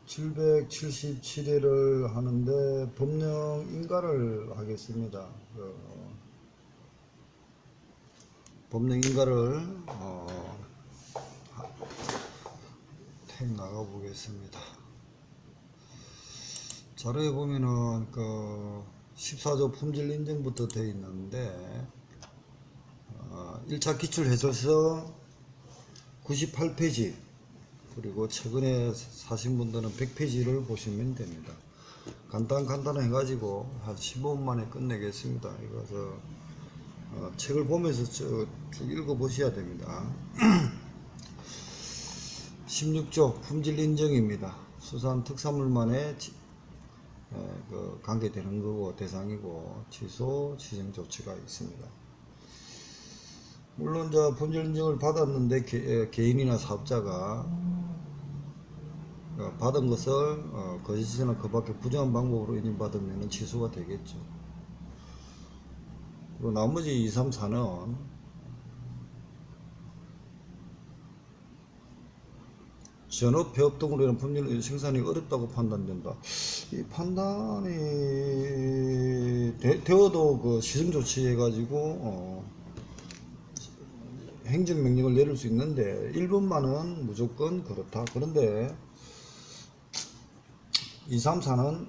777회를 하는데 법령 인가를 하겠습니다. 법령 인가를 나가 보겠습니다. 자료에 보면은 14조 품질 인증부터 되어 있는데 1차 기출 해설서 98페이지 그리고 최근에 사신 분들은 100페이지를 보시면 됩니다. 간단해 해가지고 한 15분 만에 끝내겠습니다. 이거 책을 보면서 쭉 읽어 보셔야 됩니다. 16조 품질 인정입니다. 수산 특산물만에 관계되는 거고 대상이고 취소 지정 조치가 있습니다. 물론 품질 인정을 받았는데 개인이나 사업자가 받은 것을 거짓이나 그 밖에 부정한 방법으로 인정받으면 취소가 되겠죠. 그리고 나머지 2, 3, 4는 전업 폐업 등으로 인한 품질 생산이 어렵다고 판단된다. 이 판단이 되어도 시정 조치 해가지고 행정명령을 내릴 수 있는데 1번만은 무조건 그렇다. 그런데 2, 3, 4는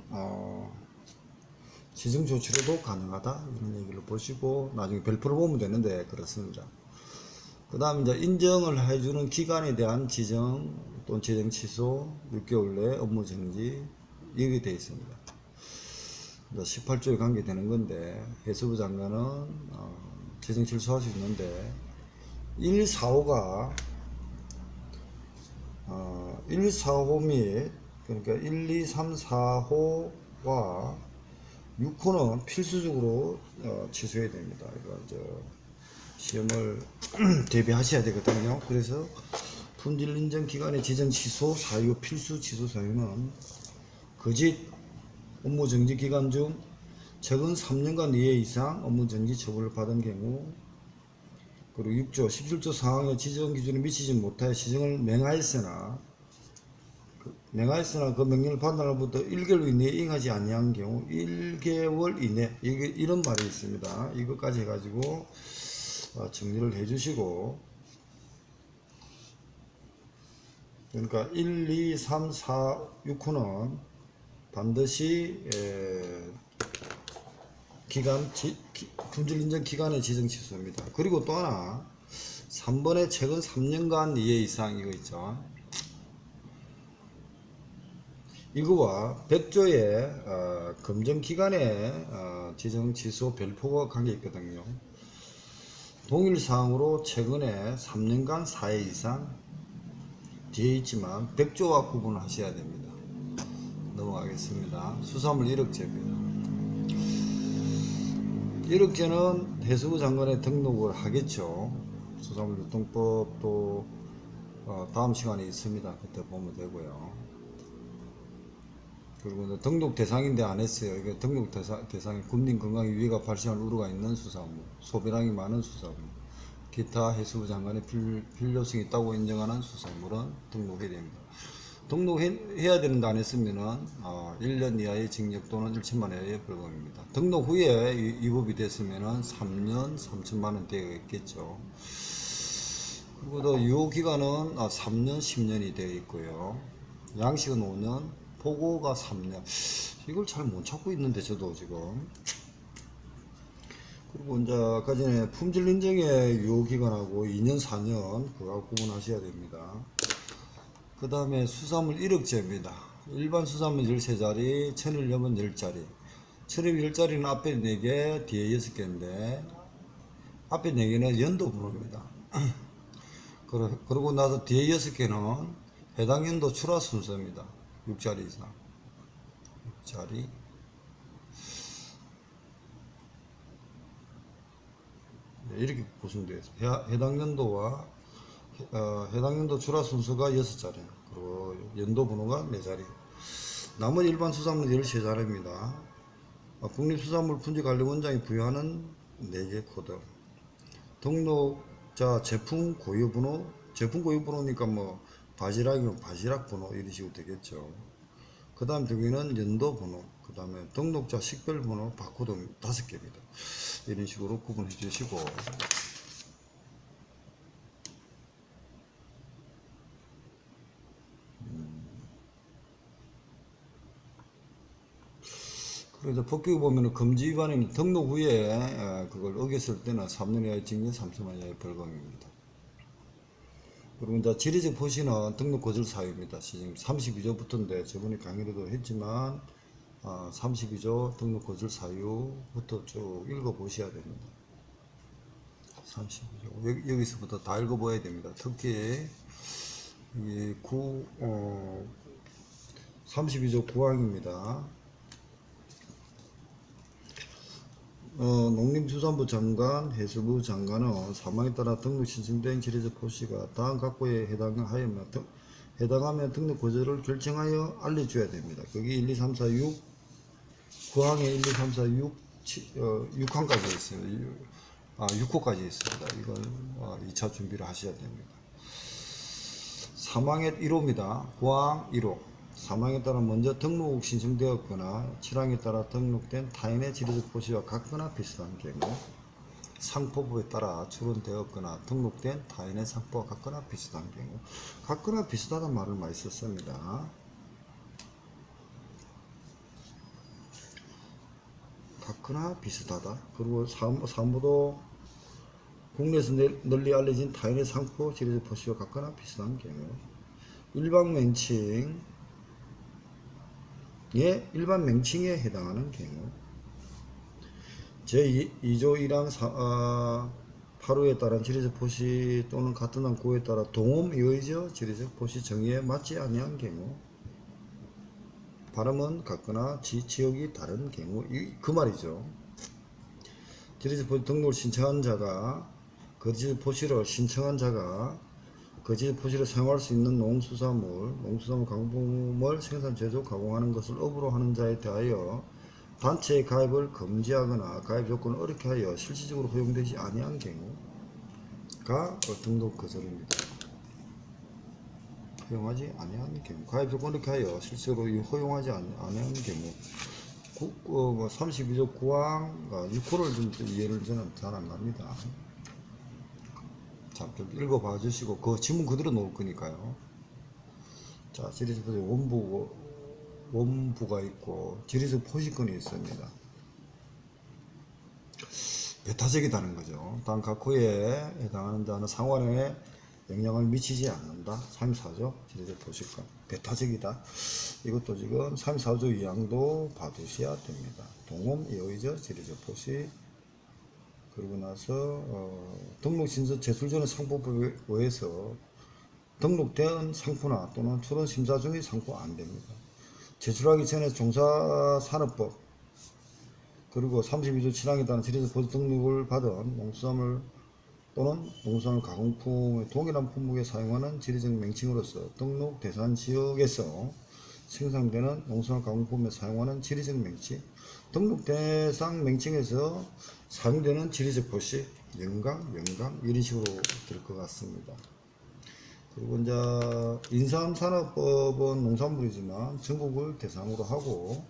시정 조치로도 가능하다 이런 얘기를 보시고 나중에 별표를 보면 되는데 그렇습니다. 그 다음 이제 인정을 해주는 기간에 대한 지정 또는 지정 취소 6개월 내 업무 정지 이렇게 되어 있습니다. 18조에 관계되는 건데 해수부 장관은 지정 취소할 수 있는데 1, 4호가 1, 4호 및 그러니까 1, 2, 3, 4호와 6호는 필수적으로 취소해야 됩니다. 이거 시험을 대비하셔야 되거든요. 그래서 품질 인정 기간의 지정 취소 사유 필수 취소 사유는 거짓 업무 정지 기간 중 최근 3년간 이해 이상 업무 정지 처분을 받은 경우 그리고 6조 17조 상황의 지정 기준에 미치지 못하여 시정을 맹하였으나 그 명령을 받은 날부터 1개월 이내에 이행하지 아니한 경우 1개월 이내 이런 말이 있습니다. 이것까지 해가지고 정리를 해주시고 그러니까 1, 2, 3, 4, 6호는 반드시 품질 인정 기간의 지정 취소입니다. 그리고 또 하나 3번에 최근 3년간 이해 이상 이거 있죠. 이거와 100조의 검정 기간의 지정 취소 별표가 관계 있거든요. 동일 사항으로 최근에 3년간 4회 이상 뒤에 있지만 100조와 구분을 하셔야 됩니다. 넘어가겠습니다. 수산물 1억제입니다. 1억제는 해수부 장관에 등록을 하겠죠. 수산물유통법도 다음 시간에 있습니다. 그때 보면 되고요. 그리고 등록 대상인데 안 했어요. 이게 등록 대상이 국민 건강에 위해가 발생할 우려가 있는 수산물, 소비량이 많은 수산물, 기타 해수부 장관의 필요성이 있다고 인정하는 수산물은 등록해야 됩니다. 등록해야 되는데 안 했으면은 1년 이하의 징역 또는 1천만 원의 벌금입니다. 등록 후에 위법이 됐으면은 3년 3천만 원 되겠죠. 그리고 또 유효기간은 3년 10년이 되어 있고요. 양식은 5년, 포고가 3년. 이걸 잘 못 찾고 있는데 저도 지금. 그리고 이제 아까 전에 품질 인정의 유효기간하고 2년 4년 그거 구분하셔야 됩니다. 그 다음에 수산물 1억제입니다. 일반 수산물 13자리, 천일염은 10자리. 천일 10자리는 앞에 4개, 뒤에 6개인데 앞에 4개는 연도번호입니다. 그러고 나서 뒤에 6개는 해당 연도 출하 순서입니다. 6자리 이상. 6자리. 이렇게 보시면 되겠습니다. 해당 연도와 해당 연도 출하 순서가 6자리, 그리고 연도 번호가 4자리. 나머지 일반 수산물 13자리입니다. 국립수산물 품질관리원장이 부여하는 4개 코드. 등록자 제품 고유 번호, 제품 고유 번호니까 뭐 바지락이면 바지락 번호 이런 식으로 되겠죠. 그 다음 여기는 연도 번호, 그 다음에 등록자 식별 번호, 바코드 5개입니다. 이런 식으로 구분해 주시고, 그래서 법규 보면은 금지 위반은 등록 후에 그걸 어겼을 때는 3년 이하의 징역 3천만 이하의 벌금입니다. 그리고 이제 지리적 포시는 등록 거절 사유입니다. 지금 32조부터인데 저번에 강의도 했지만 32조 등록 거절 사유부터 쭉 읽어보셔야 됩니다. 32조 여기서부터 다 읽어봐야 됩니다. 특히 이 32조 9항입니다. 농림수산부 장관, 해수부 장관은 사망에 따라 등록 신청된 지리적 포시가 다음 각호에 해당하면 등록 거절을 결정하여 알려줘야 됩니다. 거기 1, 2, 3, 4, 6 9항에 1, 2, 3, 4, 6 6항까지 있어요. 6호까지 있습니다. 이걸 2차 준비를 하셔야 됩니다. 사망의 1호입니다. 9항 1호. 사망에 따라 먼저 등록 신청되었거나 7항에 따라 등록된 타인의 지리적 포시와 같거나 비슷한 경우, 상포법에 따라 출원되었거나 등록된 타인의 상포와 같거나 비슷한 경우, 같거나 비슷하다는 말을 많이 썼습니다. 같거나 비슷하다. 그리고 사무도 국내에서 널리 알려진 타인의 상포 지리적 포시와 같거나 비슷한 경우, 일반 맹칭에 해당하는 경우, 제2조 1항 8호에 따른 지리적 포시 또는 같은 항 9호에 따라 동음 이의적 지리적 포시 정의에 맞지 아니한 경우, 발음은 같거나 지역이 다른 경우, 그 말이죠. 지리적 포시 등록을 신청한 자가 그 지리적 포시를 그 지리적 포시를 사용할 수 있는 농수산물 가공품을 생산, 제조, 가공하는 것을 업으로 하는 자에 대하여 단체의 가입을 금지하거나 가입 조건을 어렵게 하여 실질적으로 허용되지 아니한 경우가 등록 거절입니다. 허용하지 아니한 경우, 가입 조건을 어렵게 하여 실질적으로 허용하지 아니한 경우, 32조 9항 6호를 좀 이해를 저는 잘 안 갑니다. 자, 좀 읽어봐 주시고 그 지문 그대로 놓을 거니까요. 자, 지리적 포시 원부가 있고 지리적 포시권이 있습니다. 배타적이다는 거죠. 단 각호에 해당하는 자는 상환에 영향을 미치지 않는다. 34조 지리적 포시권. 배타적이다. 이것도 지금 34조 2항도 봐두셔야 됩니다. 동음 이의적 지리적 포시. 그리고 나서 등록신서 제출 전의 상포법에 의해서 등록된 상포나 또는 출원 심사 중의 상포 안 됩니다. 제출하기 전에 종사산업법 그리고 32조 7항에 따른 지리적 포시 등록을 받은 농수산물 또는 농수산물 가공품의 동일한 품목에 사용하는 지리적 명칭으로서 등록 대상 지역에서 생산되는 농수산물 가공품에 사용하는 지리적 명칭, 등록 대상 명칭에서 사용되는 지리적 포시, 영감 이런 식으로 될 것 같습니다. 그리고 이제 인삼산업법은 농산물이지만 전국을 대상으로 하고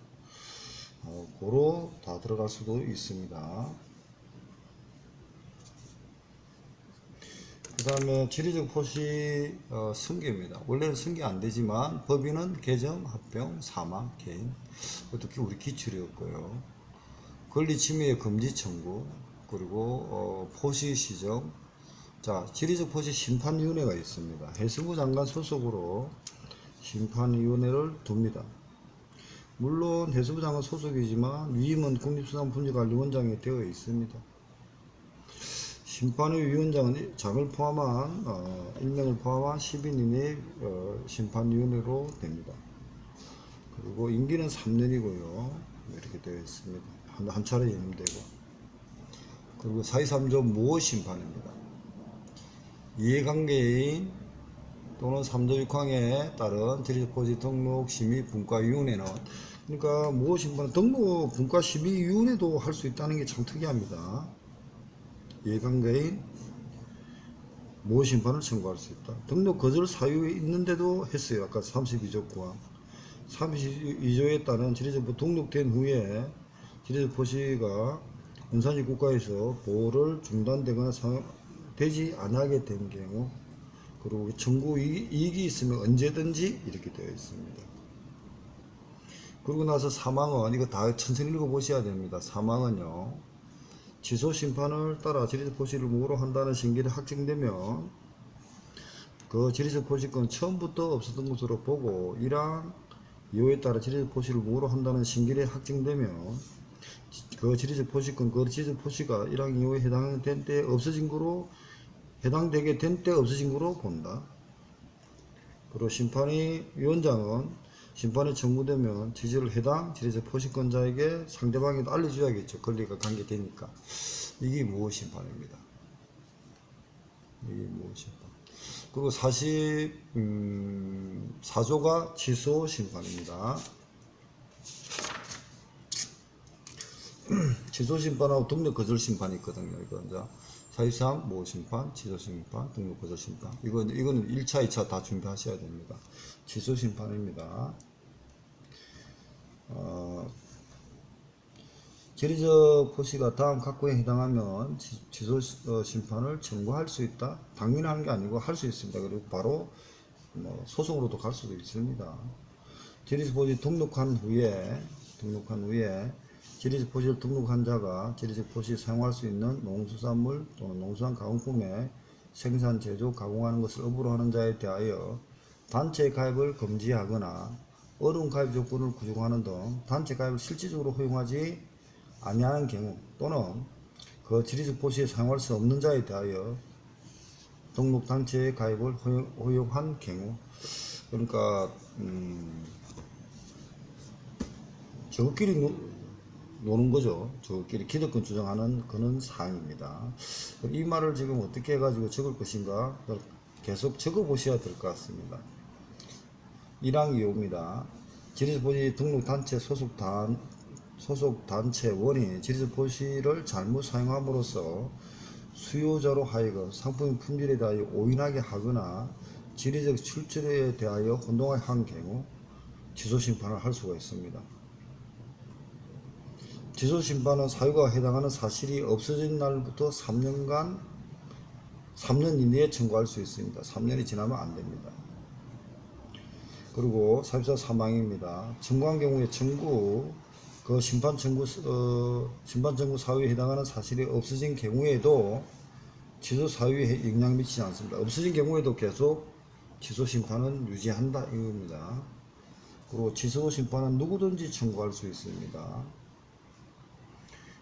고로 다 들어갈 수도 있습니다. 그 다음에 지리적 포시 승계입니다. 원래는 승계 안 되지만 법인은 개정, 합병, 사망, 개인, 어떻게 우리 기출이었고요. 권리 침해 금지 청구, 그리고 포시 시정. 자, 지리적 포시 심판위원회가 있습니다. 해수부 장관 소속으로 심판위원회를 둡니다. 물론 해수부 장관 소속이지만 위임은 국립수산품질관리원장에 되어 있습니다. 심판위 위원장은 장을 포함한 1명을 포함한 10인 이내의 심판위원회로 됩니다. 그리고 임기는 3년이고요. 이렇게 되어 있습니다. 한 차례 연임되고. 그리고 4.23조 무호 심판입니다. 이해관계인 또는 3조 6항에 따른 지리적 포시 등록 심의 분과위원회는, 그러니까 무호 심판은 등록 분과심의위원회도 할 수 있다는 게 참 특이합니다. 이해관계인 무호 심판을 청구할 수 있다. 등록 거절 사유에 있는데도 했어요. 아까 32조 9항. 32조에 따른 지리적 등록된 후에 지리적 포시가 원산지 국가에서 보호를 중단되거나 되지 않게 된 경우, 그리고 청구 이익이 있으면 언제든지 이렇게 되어 있습니다. 그러고 나서 사망은, 이거 다 천천히 읽어보셔야 됩니다. 사망은요, 취소 심판을 따라 지리적 포시를 무효로 한다는 신결이 확정되면 그 지리적 포시권 처음부터 없었던 것으로 보고 1항 2호에 따라 지리적 포시를 무효로 한다는 신결이 확정되면 그 지리적 포시권, 그 지리적 포시가 1항 2호에 해당된 때 없어진 거로, 해당되게 된 때 없어진 거로 본다. 그리고 위원장은 심판이 청구되면 지지를 해당 지리적 포시권자에게 상대방에도 알려줘야겠죠. 권리가 관계되니까. 이게 무효 심판입니다. 이게 무효 심판. 그리고 44조가 취소 심판입니다. 취소 심판하고 등록 거절 심판이 있거든요. 이거 이제 43 무효 심판, 취소 심판, 등록 거절 심판. 이거는 1차, 2차 다 준비하셔야 됩니다. 취소 심판입니다. 지리적 포시가 다음 각구에 해당하면 취소 심판을 청구할 수 있다. 당연히 하는 게 아니고 할 수 있습니다. 그리고 바로 소송으로도 갈 수도 있습니다. 지리적 포시 등록한 후에 지리적 포시를 등록한 자가 지리적 포시 사용할 수 있는 농수산물 또는 농수산 가공품의 생산, 제조, 가공하는 것을 업으로 하는 자에 대하여 단체 가입을 금지하거나 어려운 가입 조건을 구중하는 등 단체 가입을 실질적으로 허용하지 아니하는 경우, 또는 그 지리적 포시에 사용할 수 없는 자에 대하여 등록 단체의 가입을 허용한 경우, 그러니까 저끼리 노는 거죠. 저끼리 기득권 주장하는 그런 사항입니다. 이 말을 지금 어떻게 해가지고 적을 것인가 계속 적어 보셔야 될 것 같습니다. 1항 2호입니다. 지리적 포시 등록 단체 소속 단체원이 지리적 포시를 잘못 사용함으로써 수요자로 하여금 상품의 품질에 대하여 오인하게 하거나 지리적 출처에 대하여 혼동하게 한 경우 취소 심판을 할 수가 있습니다. 취소 심판은 사유가 해당하는 사실이 없어진 날부터 3년 이내에 청구할 수 있습니다. 3년이 지나면 안 됩니다. 그리고 44 사망입니다. 청구한 경우에 그 심판 청구 사유에 해당하는 사실이 없어진 경우에도 취소 사유에 영향 미치지 않습니다. 없어진 경우에도 계속 취소 심판은 유지한다 이겁니다. 그리고 취소 심판은 누구든지 청구할 수 있습니다.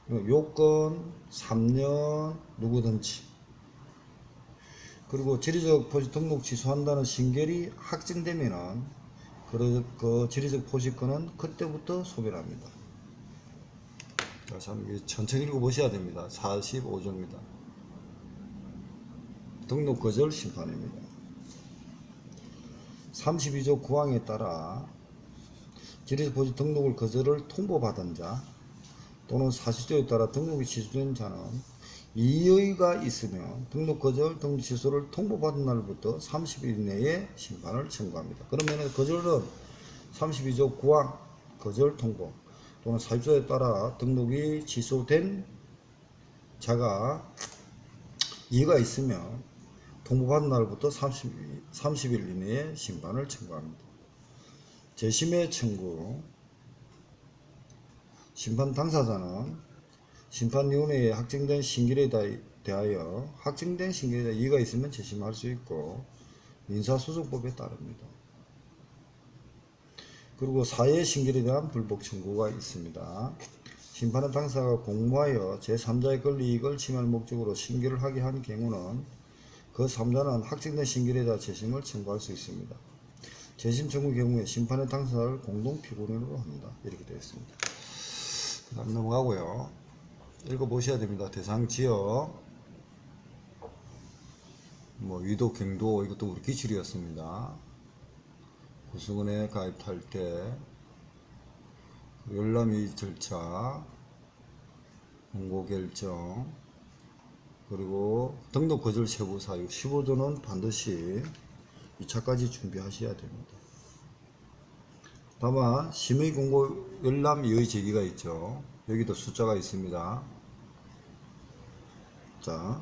요건 3년 누구든지. 그리고 지리적 포시 등록 취소한다는 신결이 확정되면은 그 지리적 포시권은 그때부터 소멸합니다. 참 천천히 읽어보셔야 됩니다. 45조입니다. 등록 거절 심판입니다. 32조 9항에 따라 지리적 포시 등록을 거절을 통보받은 자 또는 40조에 따라 등록이 취소된 자는 이의가 있으면 등록 거절, 등록 취소를 통보받은 날부터 30일 내에 심판을 청구합니다. 그러면 거절은 32조 9항 거절 통보 또는 40조에 따라 등록이 취소된 자가 이의가 있으면 통보받은 날부터 30일 이내에 심판을 청구합니다. 재심의 청구. 심판 당사자는 심판위원회에 확정된 신결에 대하여 이의가 있으면 재심할 수 있고 민사소송법에 따릅니다. 그리고 사회 신결에 대한 불복 청구가 있습니다. 심판은 당사자가 공모하여 제3자의 권리이익을 침해할 목적으로 신결을 하게 한 경우는 그 3자는 확정된 신결에 대한 재심을 청구할 수 있습니다. 재심 청구 경우에 심판의 당사자를 공동 피고인으로 한다. 이렇게 되어 있습니다. 그 다음 넘어가고요. 읽어보셔야 됩니다. 대상 지역, 위도, 경도, 이것도 우리 기출이었습니다. 구성원에 가입할 때, 열람이 절차, 공고 결정, 그리고 등록 거절 세부 사유 15조는 반드시 2차까지 준비하셔야 됩니다. 다만 심의 공고 열람 이의 제기가 있죠. 여기도 숫자가 있습니다. 자,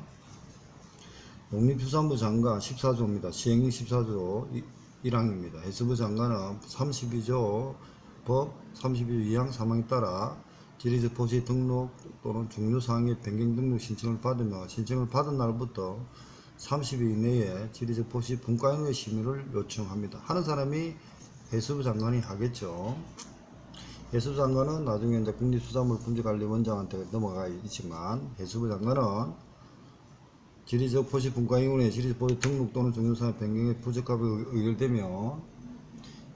농림수산부 장관 14조입니다. 시행령 14조 1항입니다. 해수부 장관은 32조 법 32조 2항 3항에 따라 지리적 포시 등록 또는 종료사항의 변경 등록 신청을 받으며 신청을 받은 날부터 30일 이내에 지리적 포시 분과인의 심의를 요청합니다. 하는 사람이 해수부 장관이 하겠죠. 해수부 장관은 나중에 이제 국립수산물 품질관리원장한테 넘어가 있지만 해수부 장관은 지리적 포시 분과인의 지리적 포시 등록 또는 종료사항 변경에 부적합이 의결되면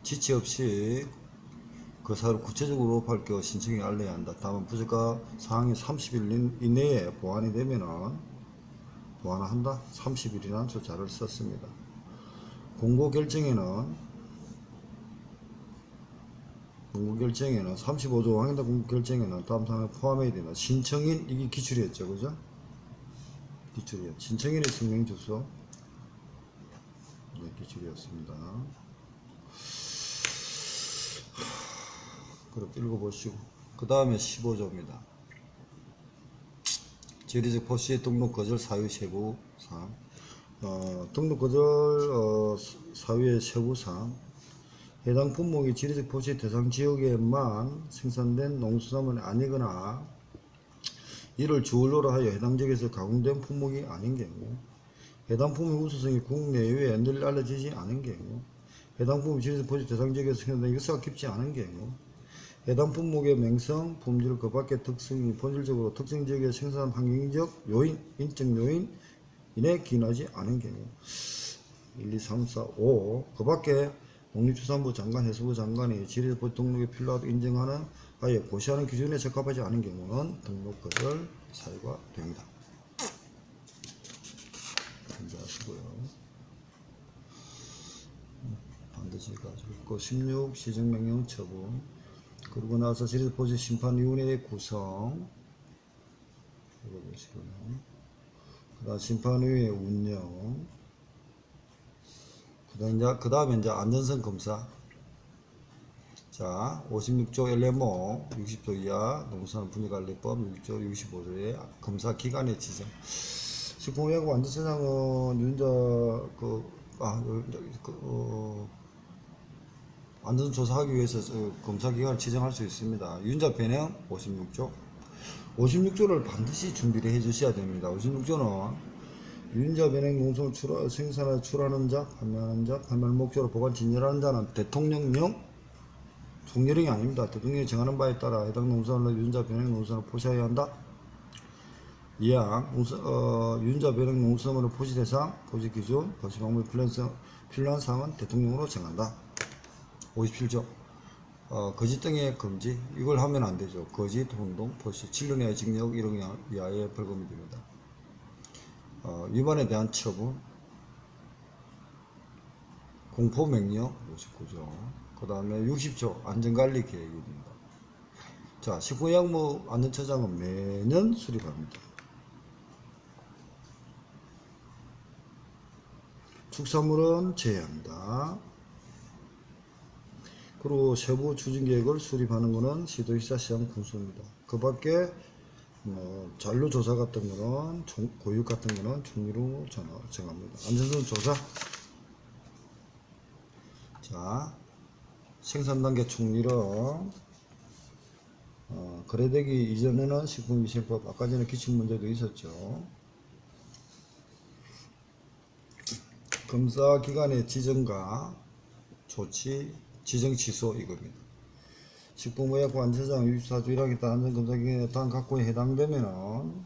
지체 없이 그 사유를 구체적으로 밝혀 신청에 알려야 한다. 다만 부적합 사항이 30일 이내에 보완이 되면은 보완한다. 30일이라는 숫자를 썼습니다. 공고 결정에는 35조 확인된 공고 결정에는 다음 사항에 포함해야 된다. 신청인, 이게 기출이었죠, 그죠? 기출이요. 신청인의 성명 주소. 네, 기출이었습니다. 그렇게 읽어보시고. 그 다음에 15조입니다. 지리적 포시 등록 거절 사유 세부사항. 등록 거절 사유의 세부사항. 해당 품목이 지리적 포시 대상 지역에만 생산된 농수산물이 아니거나 이를 주원료로 하여 해당 지역에서 가공된 품목이 아닌 경우, 해당 품목의 우수성이 국내외에 널리 알려지지 않은 경우, 해당 품목이 지리적 포시 대상 지역에서 생산된 역사가 깊지 않은 경우, 해당 품목의 명성, 품질, 그 밖의 특성이 본질적으로 특정 지역의 생산 환경적 요인, 인적 요인에 기인하지 않은 경우, 1, 2, 3, 4, 5, 그 밖에 농림수산부 장관, 해수부 장관이 지리적 포시 등록에 필요하다고 인정하는 하여 고시하는 기준에 적합하지 않은 경우는 등록 거절 사유가 됩니다. 준비하시고요. 반드시 가지고 있고 16. 시정명령 처분. 그러고 나서 지리적 포시 심판위원회의 구성. 이거 보시고요. 그 다음 심판위원회 운영. 그 다음에 이제 안전성 검사. 자, 56조 1레모 60조 이하 농수산물 분리관리법 6조 65조의 검사 기관의 지정. 식품의약품 안전처장은 유전자 안전조사하기 위해서 검사 기관을 지정할 수 있습니다. 유전자 변형 56조. 56조를 반드시 준비를 해 주셔야 됩니다. 56조는 유전자 변형 농수산물 생산하여 출하는 자, 판매하는 자, 판매를 목적으로 보관 진열하는 자는 대통령령 종료령이 아닙니다. 대통령이 정하는 바에 따라 해당 농수산물로 유전자 변형 농수산물을 포시하여야 한다. 이항 유전자 변형 농수산물의 포시 대상, 포시 기준, 포시 방법이 필요한 사항은 대통령으로 정한다. 57조 거짓 등의 금지. 이걸 하면 안 되죠. 거짓, 혼동, 포시 7년 이하의 징역 1억 이하의 벌금이 됩니다. 위반에 대한 처분. 공포명령 59조. 그 다음에 60조 안전관리 계획입니다. 자, 식품의약품 안전처장은 매년 수립합니다. 축산물은 제외합니다. 그리고 세부 추진계획을 수립하는 것은 시도지사 시장 군수입니다. 그 밖에 잔류조사 같은 거는 고육 같은 거는 총리로 정합니다. 안전성 조사. 자, 생산단계 총리로 거래되기 이전에는 식품위생법, 아까 전에 기출문제도 있었죠. 검사기관의 지정과 조치, 지정 취소 이겁니다. 식품의약품 안전처장 64조 1항에 따른 안전검사기관에 다음 각호에 해당되면은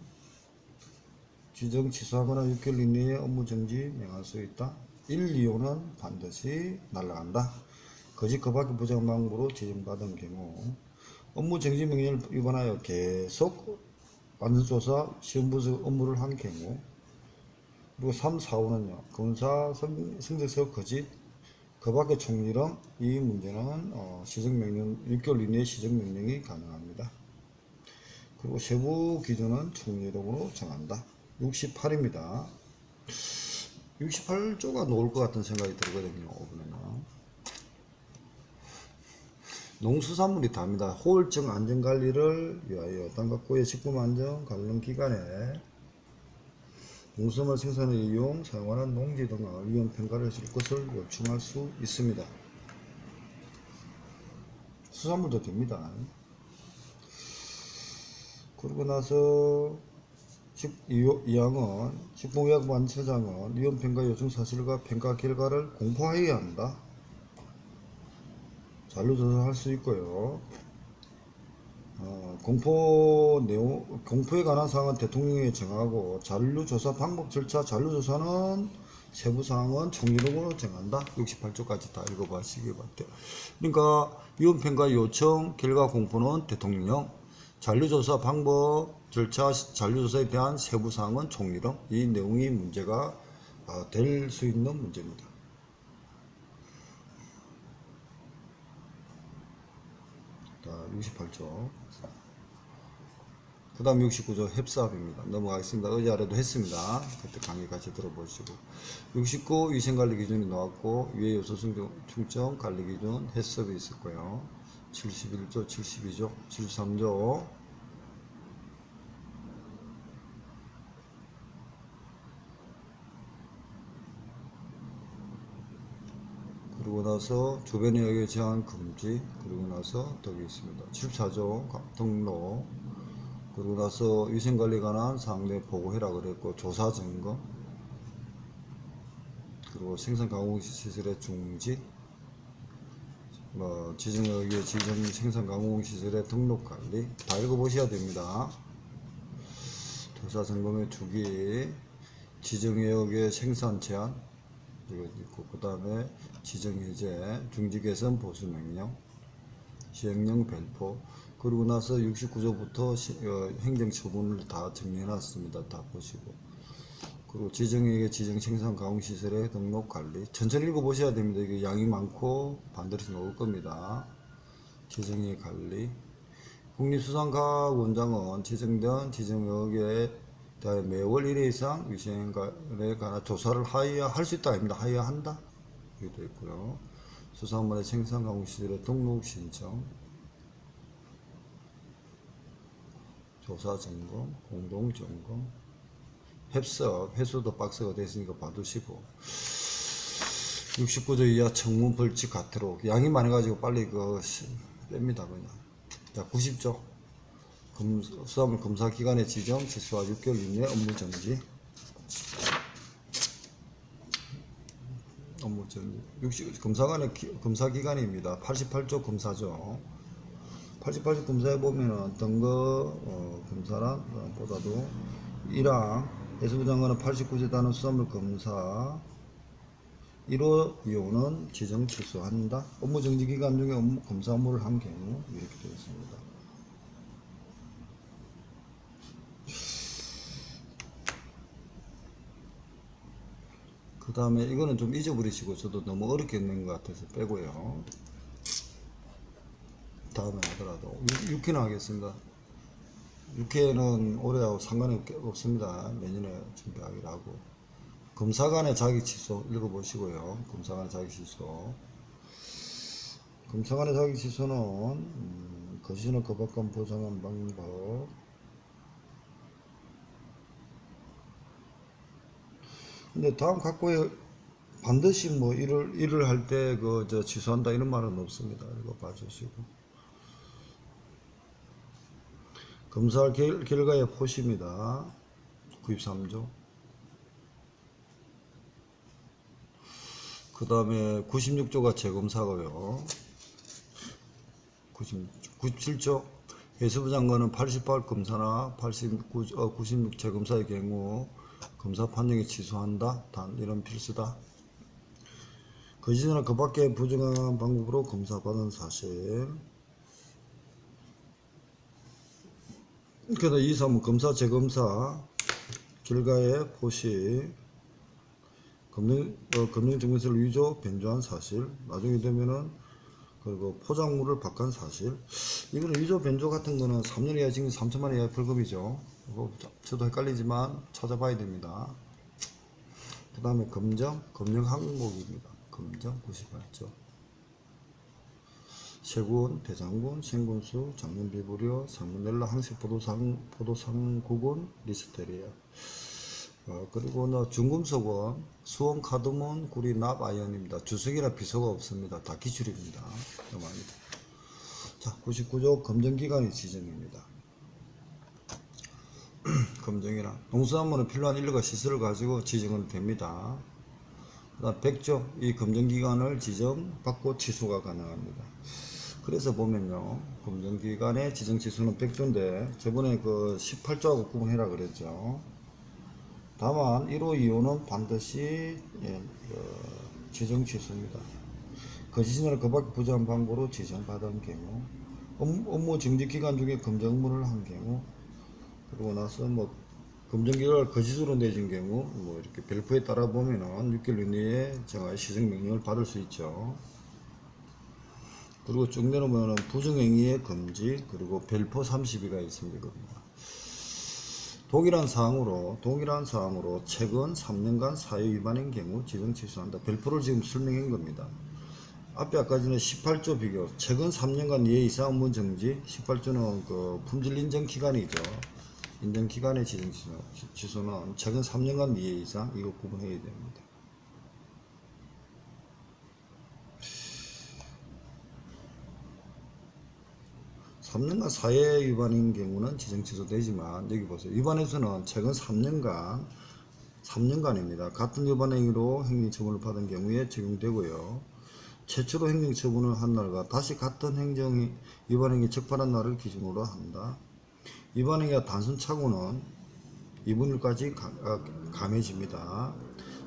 지정 취소하거나 6개월 이내에 업무 정지 명할 수 있다. 1, 2호는 반드시 날아간다. 거짓 그 밖의 부정한 방법으로 지정받은 경우 업무 정지 명령을 위반하여 계속 안전조사 시험부서 업무를 한 경우. 그리고 3, 4, 5는요 검사 성적서 거짓 그 밖의 총리령. 이 문제는 시정명령 6개월 이내에 시정명령이 가능합니다. 그리고 세부 기준은 총리령으로 정한다. 68입니다. 68조가 나올 것 같은 생각이 들거든요. 5번에는. 농수산물이 답니다. 호울증 안전관리를 위하여 땅과 고의 식품안전 관련 기관에 농수산물 생산에 이용 사용하는 농지 등을 위험 평가를 해줄 것을 요청할 수 있습니다. 수산물도 됩니다. 그러고 나서 2항은 식품의약부 안처장은 위험 평가 요청 사실과 평가 결과를 공포하여야 한다. 잔류조사할 수 있고요. 공포에 관한 사항은 대통령이 정하고 잔류조사 방법 절차 잔류조사는 세부사항은 총리령으로 정한다. 68조까지 다 읽어보시기 바랍니다. 그러니까 위험평가 요청 결과 공포는 대통령령, 잔류조사 방법 절차 잔류조사에 대한 세부사항은 총리령. 이 내용이 문제가 될 수 있는 문제입니다. 자, 68조. 그 다음 69조 협사합입니다. 넘어가겠습니다. 어제 아래도 했습니다. 그때 강의 같이 들어보시고. 69 위생관리 기준이 나왔고, 위에 요소 충정 관리 기준 해썹이 있을 거예요. 71조, 72조, 73조. 그리고 나서 주변에 의해 제한 금지. 그리고 나서 여기 있습니다. 74조 등록. 그리고 나서 위생관리에 관한 사항 내 보고해라 그랬고, 조사 점검, 그리고 생산 가공시설의 중지, 지정에 의해 지정 생산 가공시설의 등록 관리 다 읽어보셔야 됩니다. 조사 점검의 주기, 지정에 의해 생산 제한 이거 있고, 그 다음에 지정 해제, 중지 개선 보수 명령, 시행령 발표. 그리고 나서 69조부터 행정처분을 다 정리해놨습니다. 다 보시고. 그리고 지정에게 지정 생산 가공시설의 등록 관리. 천천히 읽어보셔야 됩니다. 이게 양이 많고 반드시 나올 겁니다. 지정의 관리. 국립수산과학원장은 지정된 지정역에 대하여 매월 1회 이상 위생관리에 관한 조사를 하여야 할 수 있다. 아닙니다. 하여야 한다. 여기도 있고요. 수산물의 생산 가공시설의 등록 신청. 조사 점검, 공동 점검, 협석, 회수도 박스가 됐으니까 봐두시고. 69조 이하 청문 벌칙 같도록. 양이 많아가지고 빨리 뺍니다, 그냥. 자, 90조. 수산물 검사기관의 지정, 취소와 6개월 이내 업무 정지. 업무 정지. 검사기관입니다. 88조 검사죠. 88조 검사에 보면은 어떤 검사란 보다도 1항 해수부 장관은 89조 단원 수산물 검사 1호 2호는 지정 취소한다. 업무 정지 기간 중에 검사 업무를 한 경우 이렇게 되어 있습니다. 그 다음에 이거는 좀 잊어버리시고, 저도 너무 어렵게 낸 것 같아서 빼고요. 다음에 하더라도 6회는 하겠습니다. 6회는 올해하고 상관이 없습니다. 내년에 준비하기로 하고. 검사관의 자기 취소 읽어보시고요. 검사관의 자기 취소. 검사관의 자기 취소는 거시는 거부권 보장한 방법. 근데 다음 각고에 반드시 일을 할 때 취소한다 이런 말은 없습니다. 이거 봐주시고. 검사 결과의 포시입니다. 93조. 그 다음에 96조가 재검사고요. 97조. 해수부 장관은 88 검사나 96 재검사의 경우 검사 판정이 취소한다. 단 이런 필수다. 거짓이나 그 밖의 부정한 방법으로 검사받은 사실. 그래서 2, 3은 검사 재검사 결과의 포시, 검증증명서를 위조 변조한 사실, 나중에 되면은 그리고 포장물을 바꾼 사실. 이거는 위조 변조 같은 거는 3년 이하 징역 3천만 원 이하 벌금이죠. 저도 헷갈리지만 찾아봐야 됩니다. 그 다음에 검정 항목입니다. 검정 98조. 세군, 대장군, 생군수, 장면비브리오, 살모넬라, 항세포도상구군, 리스테리아. 그리고 중금속은 수온, 카드몬, 구리, 납, 아연입니다. 주석이나 비소가 없습니다. 다 기출입니다. 자, 99조 검정기관의 지정입니다. 검정이란 동수산물은 필요한 인력과 시설을 가지고 지정은 됩니다. 그다음 100조 이 검정기관을 지정받고 취소가 가능합니다. 그래서 보면요, 검정기관의 지정 취소는 100조인데 저번에 그 18조하고 구분해라 그랬죠. 다만 1호, 2호는 반드시 지정 취소입니다. 거짓이나 그밖에 부정한 방고로 지정받은 경우, 업무 정지 기간 중에 검정 업무를 한 경우, 그리고 나서 검정기관을 거짓으로 내준 경우, 이렇게 별표에 따라 보면은 6개월 이내에 정하여 시정 명령을 받을 수 있죠. 그리고 쭉 내려오면은 부정행위의 금지, 그리고 별표 32가 있습니다. 동일한 사항으로 최근 3년간 사회 위반인 경우 지정 취소한다. 별표를 지금 설명한 겁니다. 앞에 아까 전에 18조 비교, 최근 3년간 이해 이상 업무 정지, 18조는 그 품질 인정 기간이죠. 인정 기간의 지정 취소는 최근 3년간 이해 이상, 이거 구분해야 됩니다. (3년간) 사회 위반인 경우는 지정 취소되지만, 여기 보세요. 위반에서는 최근 3년간입니다. 같은 위반 행위로 행정처분을 받은 경우에 적용되고요. 최초로 행정처분을 한 날과 다시 같은 위반행위 적발한 날을 기준으로 한다. 위반행위가 단순 착오는 2분의 1까지 감해집니다.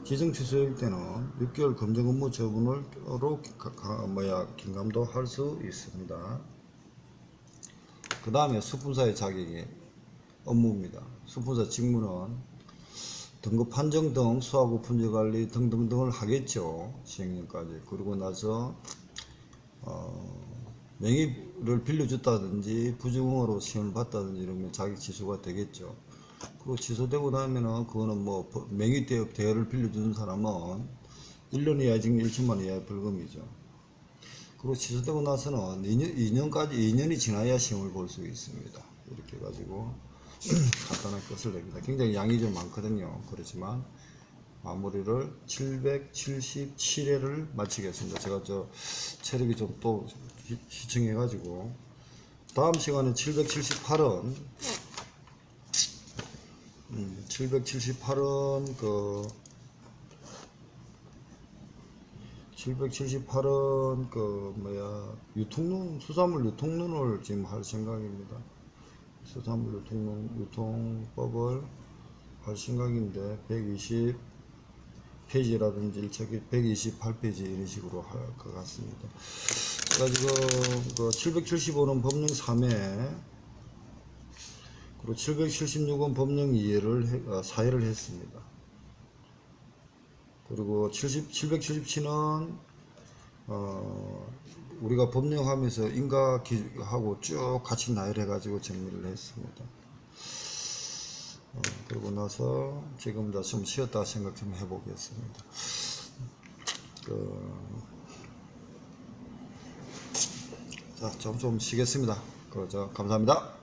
지정 취소일 때는 6개월 검정 업무 처분으로 경감도 할 수 있습니다. 그 다음에 수품사의 자격이 업무입니다. 수품사 직무는 등급 판정 등 수하고 품질관리 등등등을 하겠죠. 시행령까지. 그리고 나서 명의를 빌려줬다든지 부정으로 시험을 봤다든지 이러면 자격 취소가 되겠죠. 그리고 취소되고 나면은 그거는 명의 대여를 빌려주는 사람은 1년 이하 징역 1천만 원 이하의 벌금이죠. 그리고 취소되고 나서는 2년이 지나야 시험을 볼 수 있습니다. 이렇게 해가지고 간단한 끝을 냅니다. 굉장히 양이 좀 많거든요. 그렇지만 마무리를 777회를 마치겠습니다. 제가 체력이 좀 또 시청해가지고 다음 시간에 778은 778은 수산물 유통론을 지금 할 생각입니다. 수산물 유통법을 할 생각인데 120페이지라든지 128페이지 이런 식으로 할 것 같습니다. 제가 지금 775는 법령 3회, 그리고 776은 법령 4회를 했습니다. 그리고 777은 우리가 법령하면서 인가하고 쭉 같이 나열해가지고 정리를 했습니다. 그러고 나서 지금 좀 쉬었다 생각 좀 해보겠습니다. 자, 좀 쉬겠습니다. 감사합니다.